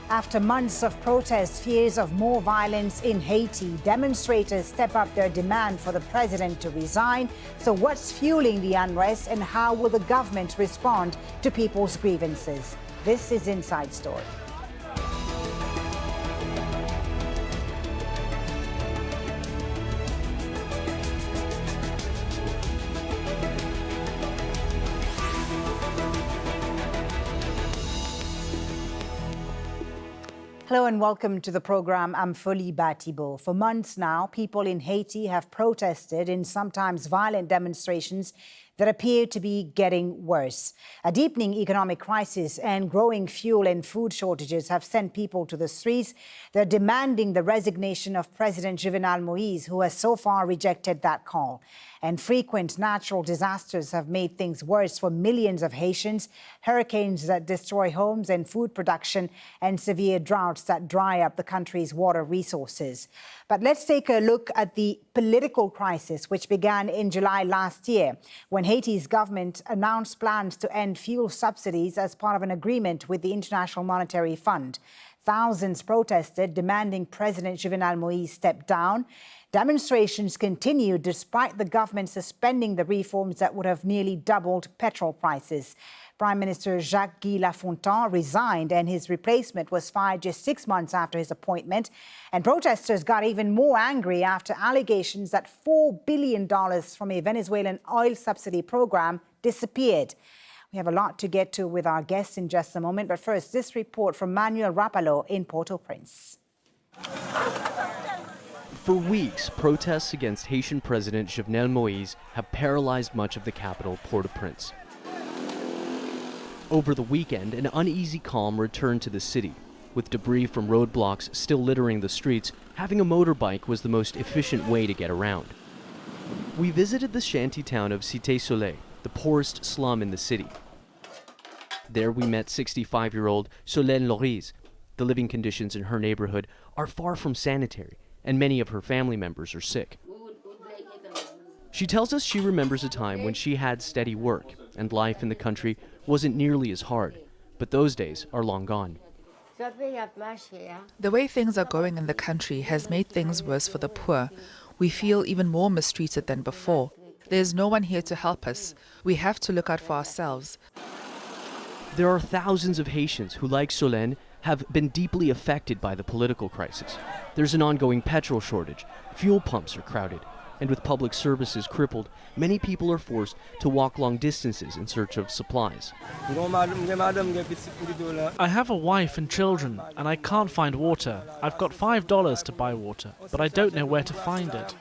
After months of protests, fears of more violence in Haiti, demonstrators step up their demand for the president to resign. So what's fueling the unrest and how will the government respond to people's grievances? This is Inside Story. Hello and welcome to the program. I'm Folly Thibault. For months now, people in Haiti have protested in sometimes violent demonstrations that appear to be getting worse. A deepening economic crisis and growing fuel and food shortages have sent people to the streets. They're demanding the resignation of President Jovenel Moise, who has so far rejected that call. And frequent natural disasters have made things worse for millions of Haitians. Hurricanes that destroy homes and food production, and severe droughts that dry up the country's water resources. But let's take a look at the political crisis, which began in July last year, when Haiti's government announced plans to end fuel subsidies as part of an agreement with the International Monetary Fund. Thousands protested, demanding President Jovenel Moise step down. Demonstrations continued despite the government suspending the reforms that would have nearly doubled petrol prices. Prime Minister Jacques-Guy Lafontaine resigned and his replacement was fired just 6 months after his appointment. And protesters got even more angry after allegations that $4 billion from a Venezuelan oil subsidy program disappeared. We have a lot to get to with our guests in just a moment, but first, this report from Manuel Rapallo in Port-au-Prince. For weeks, protests against Haitian President Jovenel Moise have paralyzed much of the capital, Port-au-Prince. Over the weekend, an uneasy calm returned to the city. With debris from roadblocks still littering the streets, having a motorbike was the most efficient way to get around. We visited the shanty town of Cité Soleil, the poorest slum in the city. There we met 65-year-old Solène Loris. The living conditions in her neighborhood are far from sanitary, and many of her family members are sick. She tells us she remembers a time when she had steady work, and life in the country wasn't nearly as hard, but those days are long gone. The way things are going in the country has made things worse for the poor. We feel even more mistreated than before. There's no one here to help us. We have to look out for ourselves. There are thousands of Haitians who, like Solène, have been deeply affected by the political crisis. There's an ongoing petrol shortage, fuel pumps are crowded, and with public services crippled, many people are forced to walk long distances in search of supplies. I have a wife and children, and I can't find water. I've got $5 to buy water, but I don't know where to find it.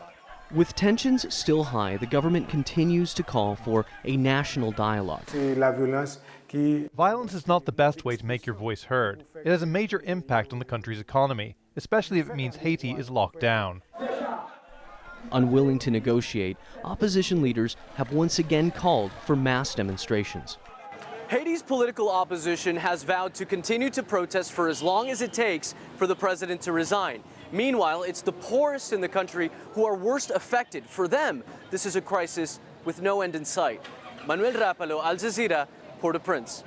With tensions still high, the government continues to call for a national dialogue. Violence is not the best way to make your voice heard. It has a major impact on the country's economy, especially if it means Haiti is locked down. Unwilling to negotiate, opposition leaders have once again called for mass demonstrations. Haiti's political opposition has vowed to continue to protest for as long as it takes for the president to resign. Meanwhile, it's the poorest in the country who are worst affected. For them, this is a crisis with no end in sight. Manuel Rapallo, Al Jazeera, Port-au-Prince.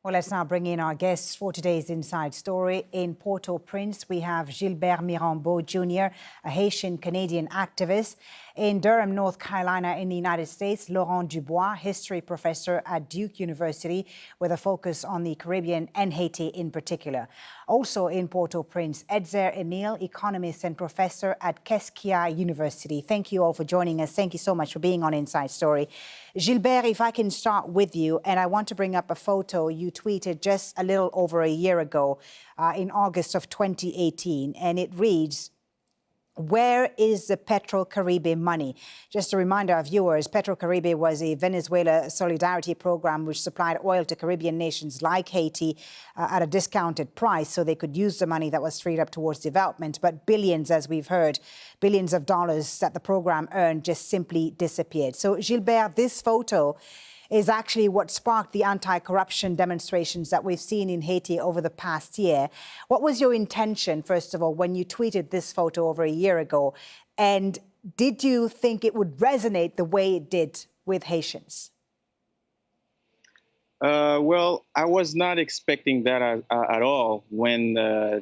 Well, let's now bring in our guests for today's Inside Story. In Port-au-Prince, we have Gilbert Mirambeau Jr., a Haitian-Canadian activist. In Durham, North Carolina, in the United States, Laurent Dubois, history professor at Duke University, with a focus on the Caribbean and Haiti in particular. Also in Port-au-Prince, Etzer, Emile, economist and professor at Quisqueya University. Thank you all for joining us. Thank you so much for being on Inside Story. Gilbert, if I can start with you, and I want to bring up a photo you tweeted just a little over a year ago, in August of 2018, and it reads, "Where is the Petro-Caribbean money?" Just a reminder of viewers, Petro-Caribbean was a Venezuela solidarity program which supplied oil to Caribbean nations like Haiti at a discounted price so they could use the money that was freed up towards development. But billions, as we've heard, billions of dollars that the program earned just simply disappeared. So, Gilbert, this photo is actually what sparked the anti-corruption demonstrations that we've seen in Haiti over the past year. What was your intention, first of all, when you tweeted this photo over a year ago? And did you think it would resonate the way it did with Haitians? Well, I was not expecting that at all when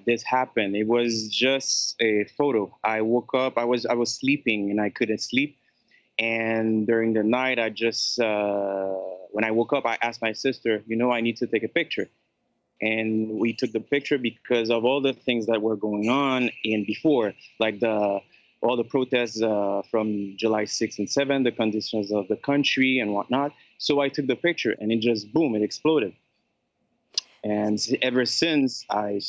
this happened. It was just a photo. I woke up. I was sleeping and I couldn't sleep. And during the night, I just when I woke up, I asked my sister, I need to take a picture. And we took the picture because of all the things that were going on in before, like all the protests from July 6th and 7th, the conditions of the country and whatnot. So I took the picture, and it just boom, it exploded. And ever since I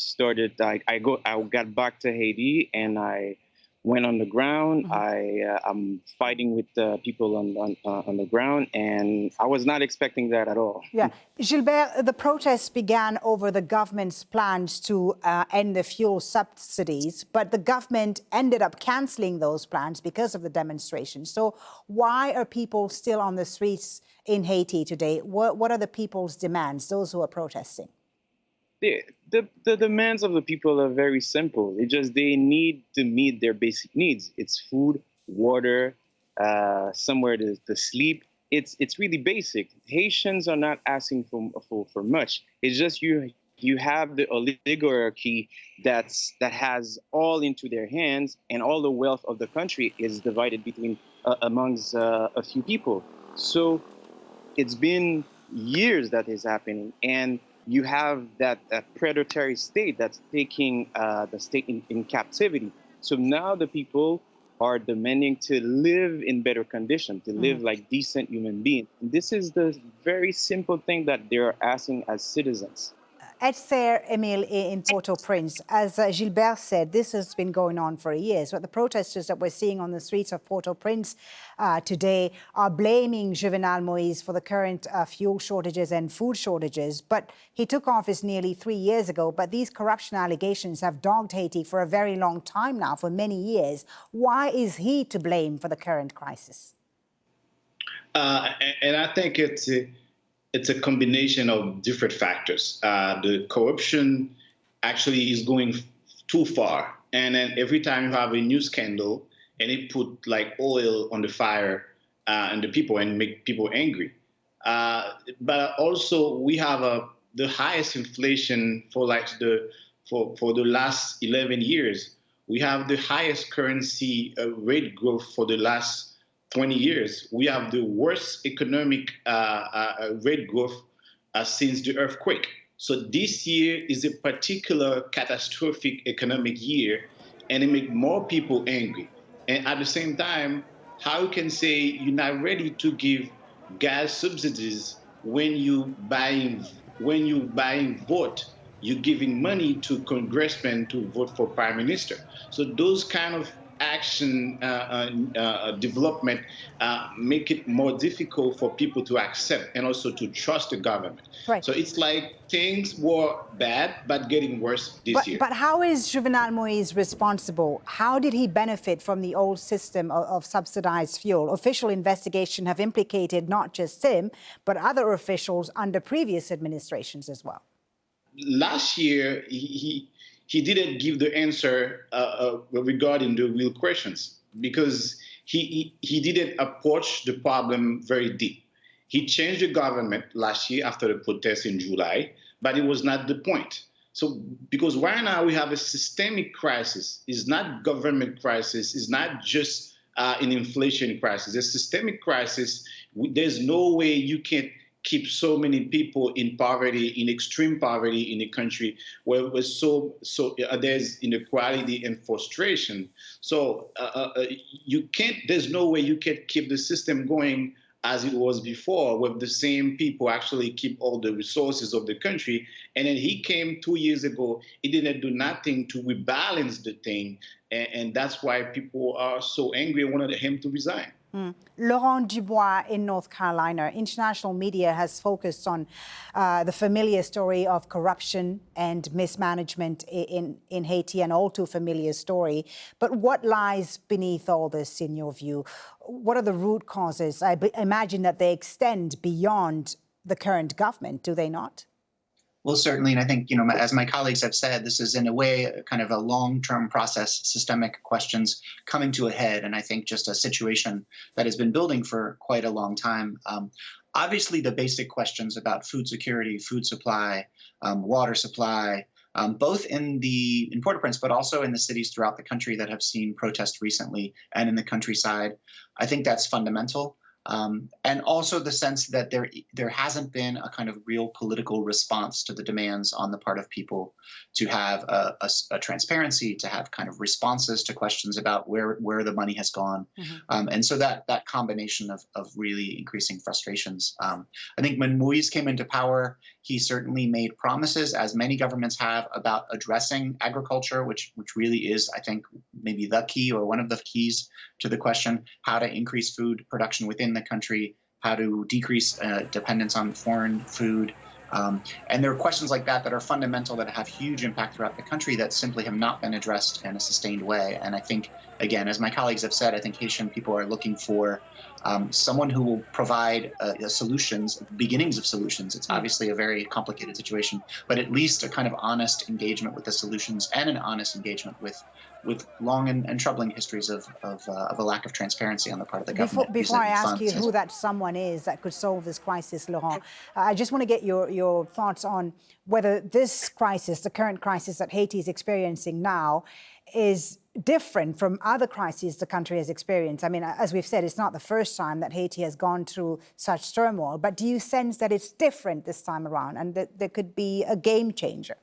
got back to Haiti, and I went on the ground. I'm fighting with the people on the ground, and I was not expecting that at all. Yeah. Gilbert, the protests began over the government's plans to end the fuel subsidies, but the government ended up cancelling those plans because of the demonstrations. So why are people still on the streets in Haiti today? What are the people's demands, those who are protesting? The demands of the people are very simple. They need to meet their basic needs. It's food, water, somewhere to sleep. It's really basic. Haitians are not asking for much. It's just you have the oligarchy that has all into their hands, and all the wealth of the country is divided between amongst a few people. So it's been years that is happening, and you have that predatory state that's taking the state in captivity. So now the people are demanding to live in better conditions, to live like decent human beings. And this is the very simple thing that they're asking as citizens. Etzer, Emile, in Port-au-Prince, as Gilbert said, this has been going on for years. But the protesters that we're seeing on the streets of Port-au-Prince today are blaming Jovenel Moise for the current fuel shortages and food shortages. But he took office nearly 3 years ago. But these corruption allegations have dogged Haiti for a very long time now, for many years. Why is he to blame for the current crisis? And I think it's a combination of different factors. The corruption actually is going too far. And then every time you have a new scandal, and it put like oil on the fire and the people and make people angry. But also we have the highest inflation for the last 11 years. We have the highest currency rate growth for the last 20 years. We have the worst economic rate growth since the earthquake. So this year is a particular catastrophic economic year, and it makes more people angry. And at the same time, how you can say you're not ready to give gas subsidies when you buying vote, you're giving money to congressmen to vote for prime minister. So those kind of action development make it more difficult for people to accept and also to trust the government. Right. So it's like things were bad, but getting worse this year. But how is Jovenel Moise responsible? How did he benefit from the old system of subsidized fuel? Official investigations have implicated not just him, but other officials under previous administrations as well. Last year, he didn't give the answer regarding the real questions, because he didn't approach the problem very deep. He changed the government last year after the protests in July, but it was not the point. So because right now we have a systemic crisis. It's not government crisis. It's not just an inflation crisis. A systemic crisis. There's no way you can keep so many people in poverty, in extreme poverty in a country where there's inequality and frustration. So there's no way you can keep the system going as it was before, with the same people actually keep all the resources of the country. And then he came 2 years ago, he didn't do nothing to rebalance the thing. And that's why people are so angry and wanted him to resign. Laurent Dubois in North Carolina. International media has focused on the familiar story of corruption and mismanagement in Haiti, an all too familiar story. But what lies beneath all this, in your view? What are the root causes? I imagine that they extend beyond the current government, do they not? Well, certainly, and I think, as my colleagues have said, this is in a way kind of a long-term process, systemic questions coming to a head, and I think just a situation that has been building for quite a long time. Obviously, the basic questions about food security, food supply, water supply, both in Port-au-Prince, but also in the cities throughout the country that have seen protests recently and in the countryside, I think that's fundamental. And also the sense that there hasn't been a kind of real political response to the demands on the part of people to have a transparency, to have kind of responses to questions about where the money has gone. And so that combination of really increasing frustrations. I think when Moise came into power, he certainly made promises, as many governments have, about addressing agriculture, which really is, I think, maybe the key or one of the keys to the question, how to increase food production within the country, how to decrease dependence on foreign food. And there are questions like that are fundamental, that have huge impact throughout the country, that simply have not been addressed in a sustained way. And I think, again, as my colleagues have said, I think Haitian people are looking for someone who will provide solutions, beginnings of solutions. It's obviously a very complicated situation, but at least a kind of honest engagement with the solutions, and an honest engagement with long and troubling histories of a lack of transparency on the part of the government. Before I ask you who that someone is that could solve this crisis, Laurent, I just want to get your thoughts on whether this crisis, the current crisis that Haiti is experiencing now, is different from other crises the country has experienced. I mean, as we've said, it's not the first time that Haiti has gone through such turmoil, but do you sense that it's different this time around, and that there could be a game changer?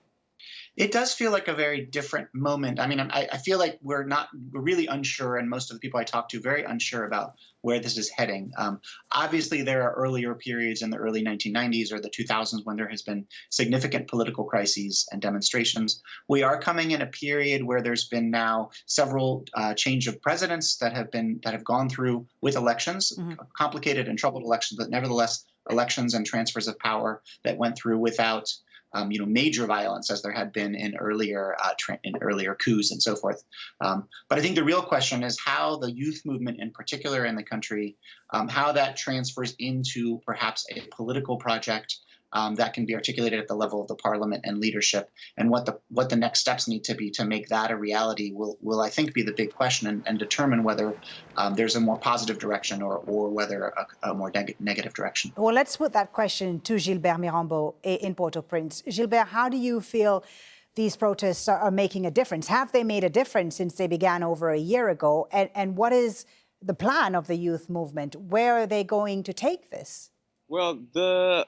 It does feel like a very different moment. I mean, I feel like we're really unsure, and most of the people I talk to very unsure about where this is heading. Obviously, there are earlier periods in the early 1990s or the 2000s when there has been significant political crises and demonstrations. We are coming in a period where there's been now several change of presidents that have gone through with elections, complicated and troubled elections, but nevertheless elections and transfers of power that went through without major violence, as there had been in earlier coups and so forth. But I think the real question is how the youth movement, in particular in the country, how that transfers into perhaps a political project that can be articulated at the level of the parliament and leadership, and what the next steps need to be to make that a reality will I think be the big question, and determine whether there's a more positive direction or whether a more negative direction. Well, let's put that question to Gilbert Mirambeau in Port-au-Prince. Gilbert, how do you feel these protests are making a difference? Have they made a difference since they began over a year ago? And what is the plan of the youth movement? Where are they going to take this? Well, the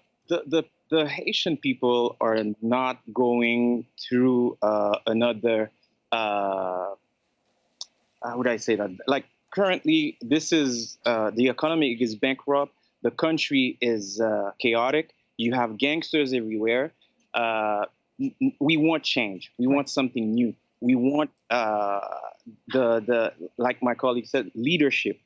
Haitian people are not going through another, how would I say that? Like, currently, this is, the economy is bankrupt. The country is chaotic. You have gangsters everywhere. We want change. We want something new. We want like my colleague said, leadership.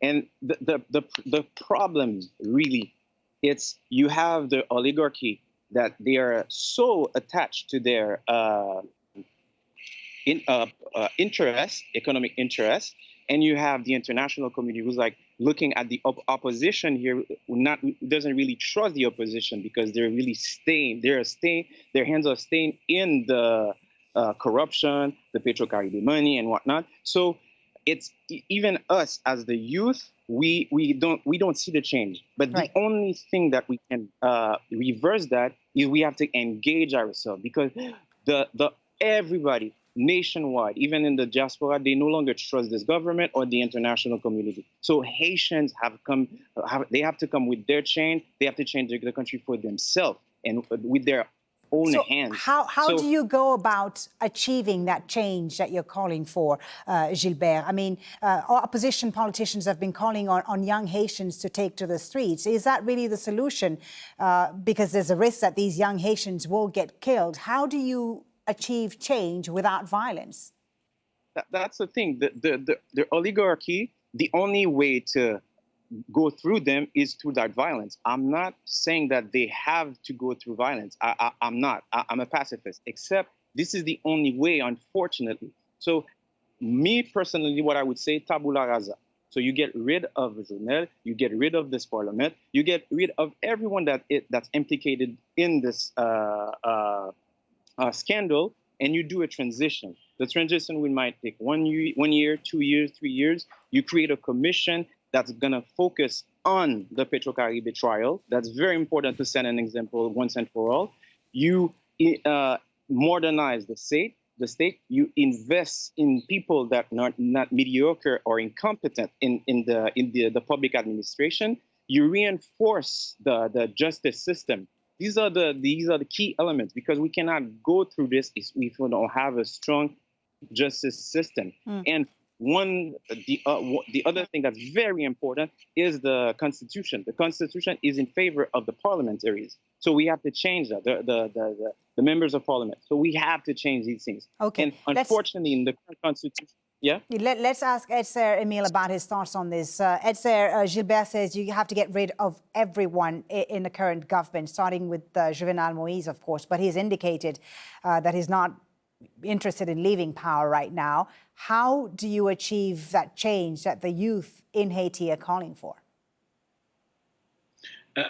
And the problem really, it's you have the oligarchy that they are so attached to their economic interest, and you have the international community who's like looking at the opposition here, doesn't really trust the opposition because they're really their hands are staying in the corruption, the Petro-Caribbean money and whatnot. So it's even us as the youth, we don't see the change. But the only thing that we can reverse that is we have to engage ourselves, because everybody nationwide, even in the diaspora, they no longer trust this government or the international community. So Haitians have to come with their change. They have to change the country for themselves and with their own hands. How do you go about achieving that change that you're calling for, Gilbert? I mean, opposition politicians have been calling on young Haitians to take to the streets. Is that really the solution? Because there's a risk that these young Haitians will get killed. How do you achieve change without violence? That's the thing. The oligarchy, the only way to go through them is through that violence. I'm not saying that they have to go through violence. I'm not. I'm a pacifist, except this is the only way, unfortunately. So me personally, what I would say, tabula rasa. So you get rid of Jovenel, you get rid of this parliament, you get rid of everyone that's implicated in this scandal, and you do a transition. The transition might take 1 year, 2 years, 3 years. You create a commission that's going to focus on the Petro-Caribe trial. That's very important to set an example once and for all. You modernize the state. You invest in people that are not mediocre or incompetent in the public administration. You reinforce the justice system. These are the key elements, because we cannot go through this if we don't have a strong justice system. And the other thing that's very important is the Constitution. The Constitution is in favor of the parliamentaries, so we have to change that. The members of parliament. So we have to change these things. Okay. And unfortunately, in the Constitution. Yeah. Let's ask Etzer, Emile, about his thoughts on this. Etzer, Gilbert says you have to get rid of everyone in the current government, starting with Jovenel Moise, of course, but he's indicated that he's not interested in leaving power right now. How do you achieve that change that the youth in Haiti are calling for?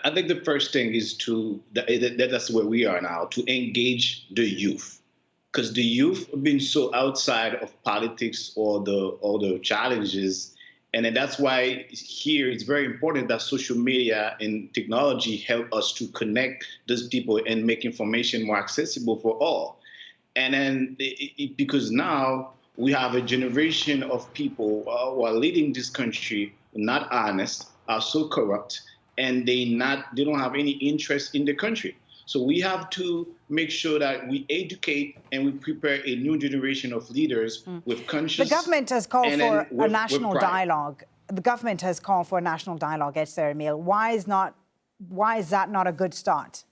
I think the first thing is that's where we are now, to engage the youth. Because the youth have been so outside of politics or the challenges. And then that's why here it's very important that social media and technology help us to connect those people and make information more accessible for all. And then because now we have a generation of people who are leading this country, not honest, are so corrupt, and they don't have any interest in the country. So we have to make sure that we educate and we prepare a new generation of leaders with conscience. The government has called for a national dialogue. The government has called for a national dialogue, Emile. Why is that not a good start?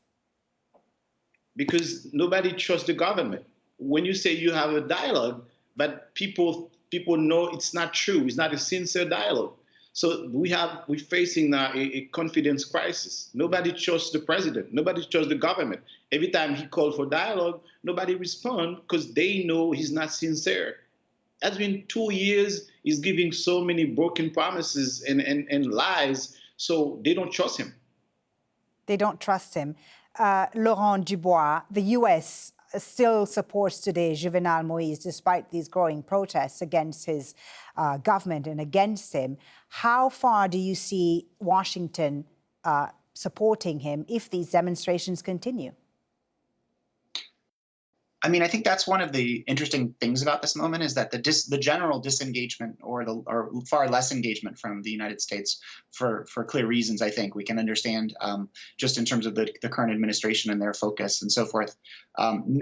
Because nobody trusts the government. When you say you have a dialogue, but people know it's not true. It's not a sincere dialogue. So we're facing now a confidence crisis. Nobody trusts the president. Nobody trusts the government. Every time he called for dialogue, nobody responds because they know he's not sincere. It's been 2 years. He's giving so many broken promises and lies, so they don't trust him. They don't trust him. Laurent Dubois, the U.S. still supports today Jovenel Moise, despite these growing protests against his government and against him. How far do you see Washington supporting him if these demonstrations continue? I mean, I think that's one of the interesting things about this moment is that the general disengagement or far less engagement from the United States for clear reasons, I think we can understand just in terms of the current administration and their focus and so forth,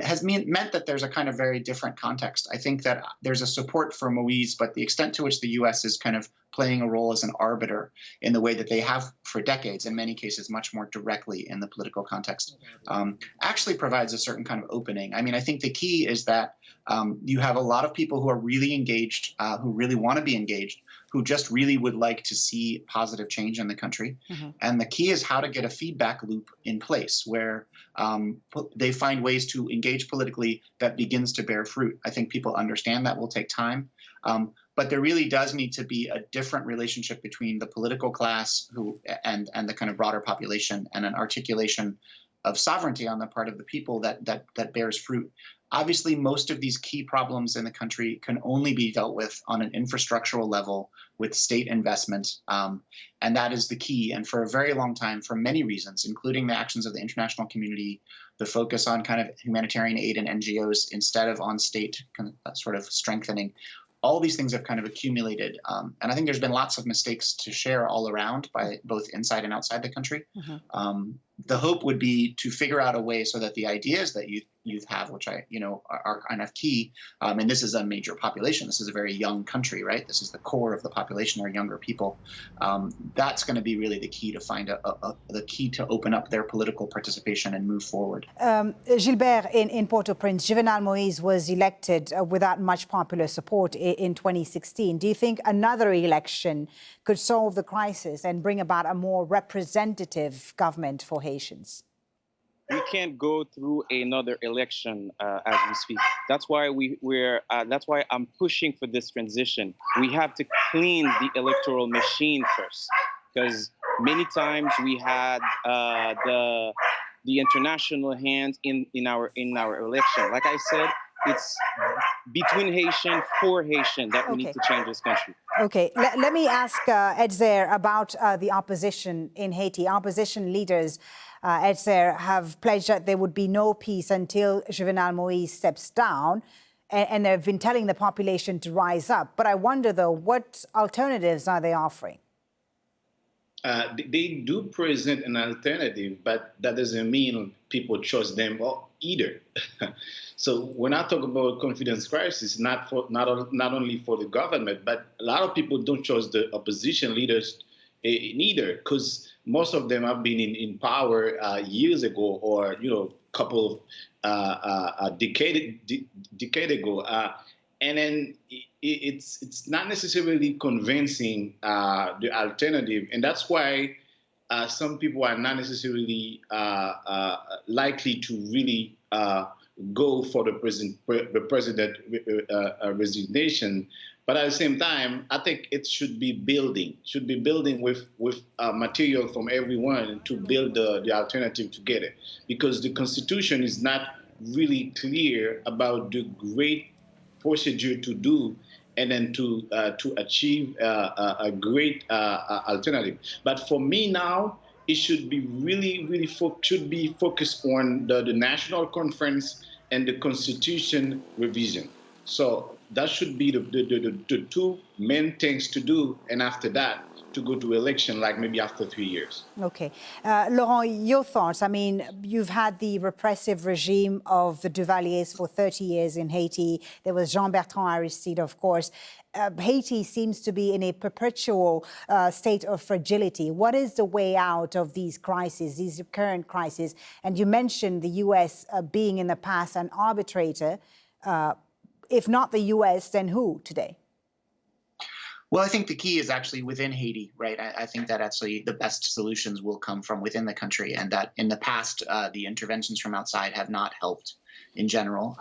has meant that there's a kind of very different context. I think that there's a support for Moise, but the extent to which the U.S. is kind of playing a role as an arbiter in the way that they have for decades, in many cases much more directly in the political context, actually provides a certain kind of opening. I mean, I think the key is that you have a lot of people who are really engaged, who really want to be engaged, who just really would like to see positive change in the country. And the key is how to get a feedback loop in place where they find ways to engage politically that begins to bear fruit. I think people understand that will take time. But there really does need to be a different relationship between the political class and the kind of broader population, and an articulation of sovereignty on the part of the people that bears fruit. Obviously, most of these key problems in the country can only be dealt with on an infrastructural level with state investment. And that is the key. And for a very long time, for many reasons, including the actions of the international community, the focus on kind of humanitarian aid and NGOs instead of on state sort of strengthening, all these things have kind of accumulated. And I think there's been lots of mistakes to share all around by both inside and outside the country. The hope would be to figure out a way so that the ideas that youth have, which are kind of key, and this is a major population. This is a very young country, right? This is the core of the population, are younger people. That's going to be really the key to find the key to open up their political participation and move forward. Gilbert, in Port-au-Prince, Jovenel Moise was elected without much popular support in 2016. Do you think another election could solve the crisis and bring about a more representative government for Haitians? we can't go through another election as we speak. That's why that's why I'm pushing for this transition. We have to clean the electoral machine first, because many times we had the international hands in our election. Like I said, it's between Haitian for Haitian that we need to change this country. Okay, let me ask Etzer about the opposition in Haiti. Opposition leaders, Etzer, have pledged that there would be no peace until Jovenel Moise steps down, and they've been telling the population to rise up. But I wonder, though, what alternatives are they offering? They do present an alternative, but that doesn't mean people trust them either. So when I talk about confidence crisis, not only for the government, but a lot of people don't trust the opposition leaders neither, because most of them have been in power years ago, or couple of decade ago, and then it's not necessarily convincing the alternative, and that's why some people are not necessarily likely to really go for the president resignation. But at the same time, I think it should be building with material from everyone to build the alternative together, because the Constitution is not really clear about the great procedure to do and then to achieve a great alternative. But for me now, it should be really focused on the national conference and the Constitution revision. So that should be the two main things to do, and after that, to go to election, like maybe after 3 years. Okay. Laurent, your thoughts? I mean, you've had the repressive regime of the Duvaliers for 30 years in Haiti. There was Jean-Bertrand Aristide, of course. Haiti seems to be in a perpetual state of fragility. What is the way out of these crises, these current crises? And you mentioned the U.S. Being in the past an arbitrator. If not the U.S., then who today? Well, I think the key is actually within Haiti, right? I think that actually the best solutions will come from within the country, and that in the past, the interventions from outside have not helped in general.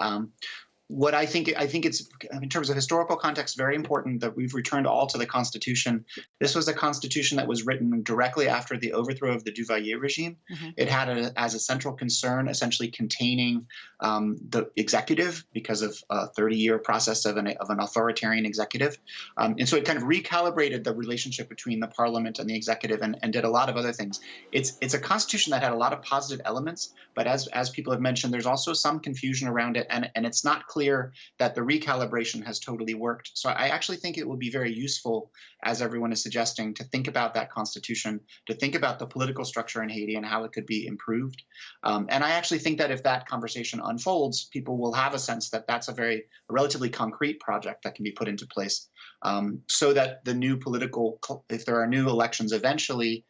What I think it's, in terms of historical context, very important that we've returned all to the Constitution. This was a Constitution that was written directly after the overthrow of the Duvalier regime. Mm-hmm. It had as a central concern essentially containing the executive, because of a 30-year process of an authoritarian executive. And so it kind of recalibrated the relationship between the parliament and the executive, and did a lot of other things. It's a constitution that had a lot of positive elements, but as people have mentioned, there's also some confusion around it, and it's not clear that the recalibration has totally worked. So I actually think it will be very useful, as everyone is suggesting, to think about that constitution, to think about the political structure in Haiti and how it could be improved. And I actually think that if that conversation unfolds, people will have a sense that that's a relatively concrete project that can be put into place, so that the new if there are new elections eventually,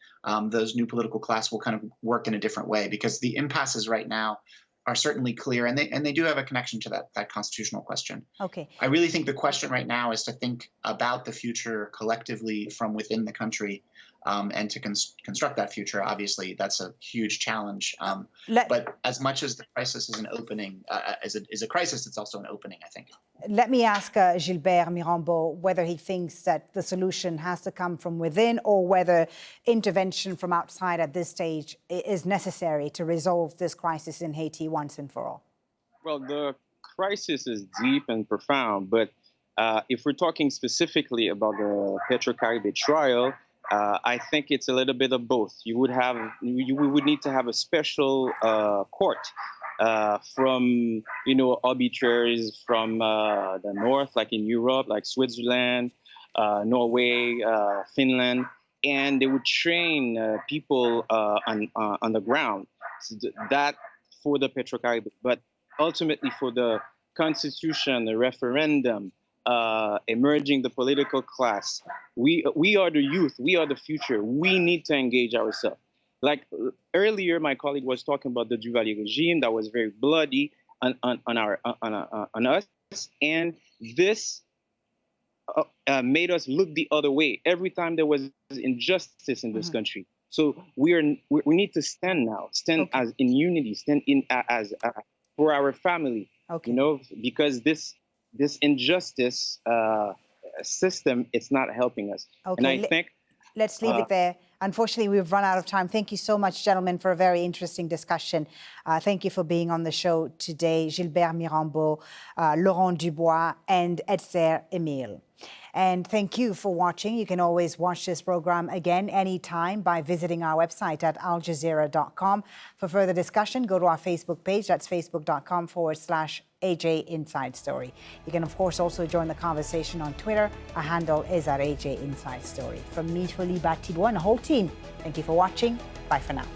those new political class will kind of work in a different way, because the impasses right now are certainly clear, and they do have a connection to that constitutional question. Okay. I really think the question right now is to think about the future collectively from within the country, and to construct that future. Obviously, that's a huge challenge. But as much as the crisis is an opening, is a crisis, it's also an opening, I think. Let me ask Gilbert Mirambeau whether he thinks that the solution has to come from within, or whether intervention from outside at this stage is necessary to resolve this crisis in Haiti once and for all. Well, the crisis is deep and profound, but if we're talking specifically about the Petro-Caribbean trial, I think it's a little bit of both. We would need to have a special court from arbiters from the north, like in Europe, like Switzerland, Norway, Finland, and they would train people on the ground. So that for the Petro-Caribbean, but ultimately for the constitution, the referendum, emerging the political class. We are the youth. We are the future. We need to engage ourselves. Like earlier, my colleague was talking about the Duvalier regime that was very bloody on us, and this made us look the other way every time there was injustice in this country. So we need to stand now, stand as in unity, stand in as for our family. Okay. You know, because this injustice system, it's not helping us. Okay. And I think let's leave it there. Unfortunately, we've run out of time. Thank you so much, gentlemen, for a very interesting discussion. Thank you for being on the show today, Gilbert Mirambeau, Laurent Dubois, and Etzer Emile. And thank you for watching. You can always watch this program again anytime by visiting our website at aljazeera.com. For further discussion, go to our Facebook page. That's facebook.com/AJ Inside Story. You can, of course, also join the conversation on Twitter. Our handle is @AJ Inside Story. From me, Folly, Thibault, and the whole team, thank you for watching. Bye for now.